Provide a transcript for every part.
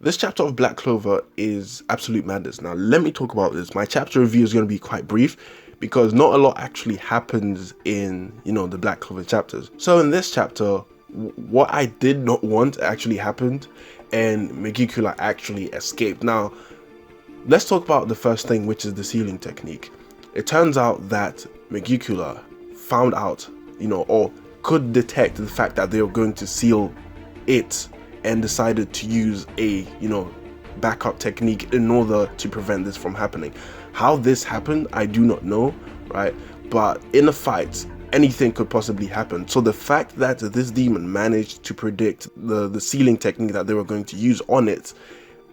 This chapter of Black Clover is absolute madness. Now, let me talk about this. My chapter review is going to be quite brief because not a lot actually happens in, the Black Clover chapters. So in this chapter, what I did not want actually happened, and Megicula actually escaped. Now, let's talk about the first thing, which is the sealing technique. It turns out that Megicula found out, or could detect the fact that they were going to seal it, and decided to use a backup technique in order to prevent this from happening. How this happened, I do not know, right? But in a fight, anything could possibly happen. So the fact that this demon managed to predict the sealing technique that they were going to use on it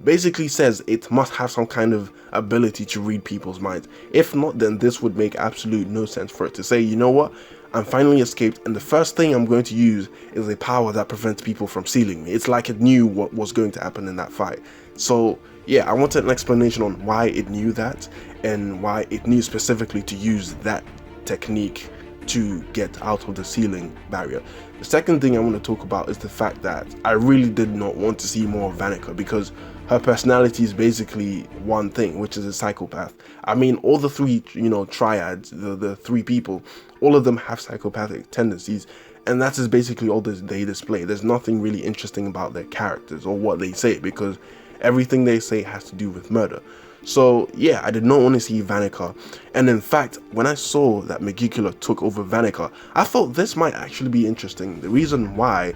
basically says it must have some kind of ability to read people's minds. If not, then this would make absolute no sense for it to say, you know what, I'm finally escaped, and the first thing I'm going to use is a power that prevents people from sealing me. It's like it knew what was going to happen in that fight. So yeah, I wanted an explanation on why it knew that, and why it knew specifically to use that technique to get out of the sealing barrier. The second thing I want to talk about is the fact that I really did not want to see more of Vanica, because her personality is basically one thing, which is a psychopath. I mean, all the three, triads, the three people, all of them have psychopathic tendencies, and that is basically all they display. There's nothing really interesting about their characters or what they say, because everything they say has to do with murder. So yeah, I did not want to see Vanica, and in fact, when I saw that Megicula took over Vanica, I thought this might actually be interesting. The reason why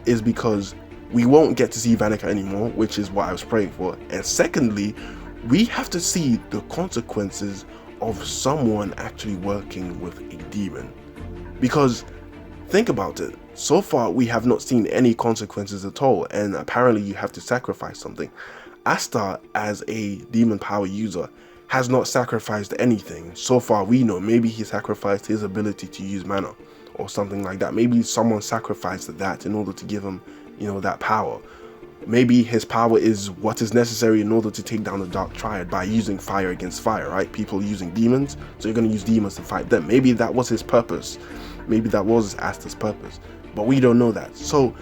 is because we won't get to see Vanica anymore, which is what I was praying for, and secondly, we have to see the consequences of someone actually working with a demon. Because think about it, so far we have not seen any consequences at all, and apparently you have to sacrifice something. Asta, as a demon power user, has not sacrificed anything. So far we know. Maybe he sacrificed his ability to use mana or something like that. Maybe someone sacrificed that in order to give him, that power. Maybe his power is what is necessary in order to take down the Dark Triad by using fire against fire, right? People using demons, so you're going to use demons to fight them. Maybe that was his purpose. Maybe that was Asta's purpose, but we don't know that. So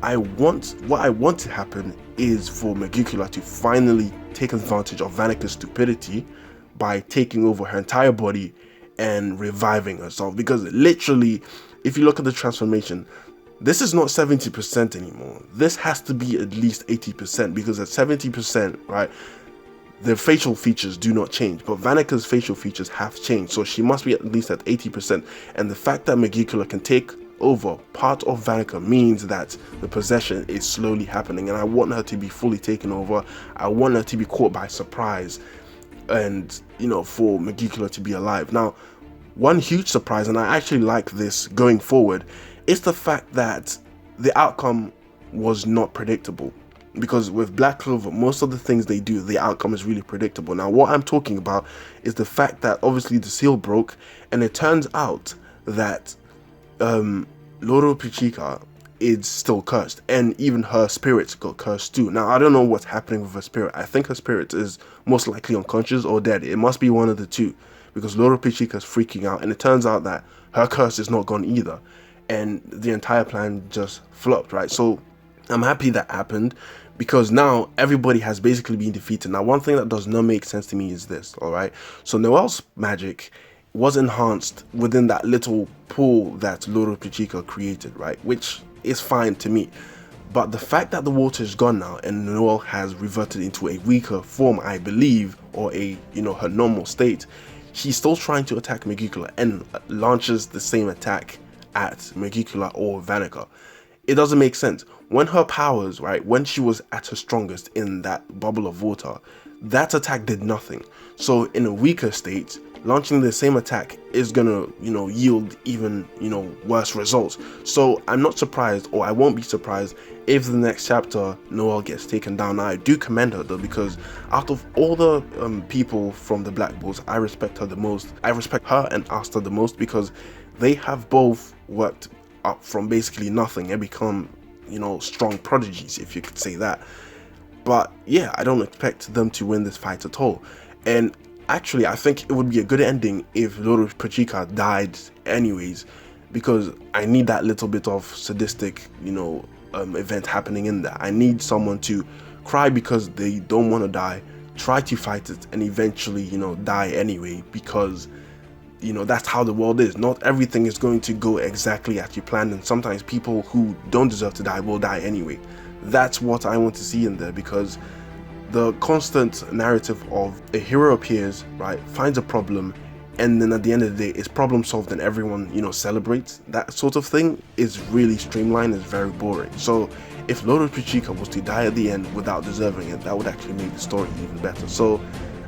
what I want to happen is for Megicula to finally take advantage of Vanica's stupidity by taking over her entire body and reviving herself. Because literally, if you look at the transformation, this is not 70% anymore. This has to be at least 80%, because at 70%, right, the facial features do not change, but Vanica's facial features have changed, so she must be at least at 80%. And the fact that Megicula can take over part of Vanica means that the possession is slowly happening, and I want her to be fully taken over. I want her to be caught by surprise, and for Megicula to be alive. Now, one huge surprise, and I actually like this going forward, is the fact that the outcome was not predictable. Because with Black Clover, most of the things they do, the outcome is really predictable. Now, what I'm talking about is the fact that obviously the seal broke, and it turns out that Lolopechika is still cursed, and even her spirit got cursed too. Now, I don't know what's happening with her spirit. I think her spirit is most likely unconscious or dead. It must be one of the two, because Lolopechika is freaking out, and it turns out that her curse is not gone either, and the entire plan just flopped, right? So I'm happy that happened, because now everybody has basically been defeated. Now, one thing that does not make sense to me is this, all right? So Noell's magic was enhanced within that little pool that Lolopechika created, right? Which is fine to me. But the fact that the water is gone now and Noell has reverted into a weaker form, I believe, or her normal state, she's still trying to attack Megicula and launches the same attack at Megicula or Vanica. It doesn't make sense. When her powers, right, when she was at her strongest in that bubble of water, that attack did nothing. So in a weaker state, launching the same attack is gonna, yield even, worse results. So I'm not surprised, or I won't be surprised, if the next chapter Noell gets taken down. Now, I do commend her though, because out of all the people from the Black Bulls, I respect her the most. I respect her and Asta the most, because they have both worked up from basically nothing and become, strong prodigies, if you could say that. But yeah, I don't expect them to win this fight at all. And actually, I think it would be a good ending if Lolopechika died anyways, because I need that little bit of sadistic, event happening in there. I need someone to cry because they don't want to die, try to fight it, and eventually, you know, die anyway, because, you know, that's how the world is. Not everything is going to go exactly as you planned, and sometimes people who don't deserve to die will die anyway. That's what I want to see in there, because the constant narrative of a hero appears, right, finds a problem, and then at the end of the day it's problem solved and everyone, you know, celebrates, that sort of thing is really streamlined, is very boring. So if Lolopechika was to die at the end without deserving it, that would actually make the story even better. So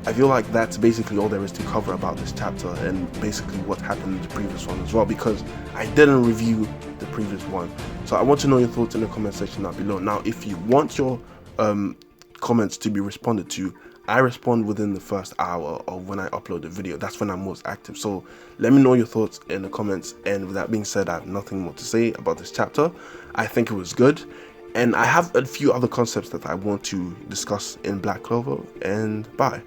I feel like that's basically all there is to cover about this chapter, and basically what happened in the previous one as well, because I didn't review the previous one. So I want to know your thoughts in the comment section down below. Now, if you want your comments to be responded to, I respond within the first hour of when I upload the video. That's when I'm most active. So let me know your thoughts in the comments. And with that being said, I have nothing more to say about this chapter. I think it was good, and I have a few other concepts that I want to discuss in Black Clover, and bye.